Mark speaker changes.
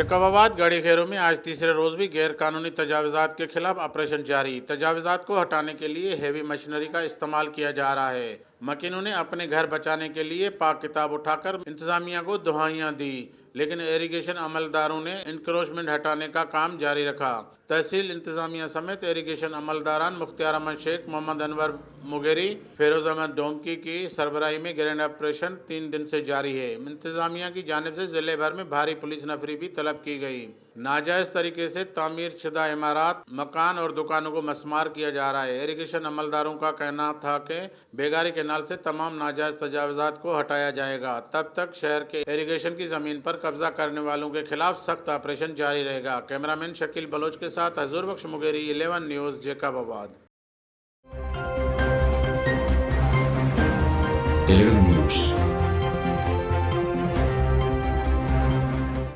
Speaker 1: जैकबाबाद गढ़ी खैरों में आज तीसरे रोज भी गैर कानूनी तजावुजात के खिलाफ ऑपरेशन जारी। तजावुजात को हटाने के लिए हेवी मशीनरी का इस्तेमाल किया जा रहा है। मकीनों ने अपने घर बचाने के लिए पाक किताब उठाकर इंतजामिया को दुहाइयां दी, लेकिन इरिगेशन अमलदारों ने इंक्रोचमेंट हटाने का काम जारी रखा। तहसील इंतजामिया समेत irrigation अमलदारान Mukhtiar Ahmad Sheikh, Mohammad Anwar Mugeri, Firoz Ahmad donkey की सरबराही में ग्रैंड ऑपरेशन 3 दिन से जारी है। इंतजामिया की जानिब से जिले भर में भारी पुलिस नफरी भी तलब की गई। नाजायज तरीके से तामीर शुदा इमारत, मकान और दुकानों को मसमार किया जा रहा है। इरिगेशन अमलदारों का कहना था कि बेगारी कैनाल से तमाम नाजायज तजावुजात को हटाया जाएगा। तब तक शहर के इरिगेशन की जमीन पर कब्जा करने वालों के खिलाफ सख्त ऑपरेशन जारी रहेगा। कैमरामैन शकील बलोच के साथ हजूर बख्श मुगेरी, 11 न्यूज़, जैकबाबाद।
Speaker 2: 11 News।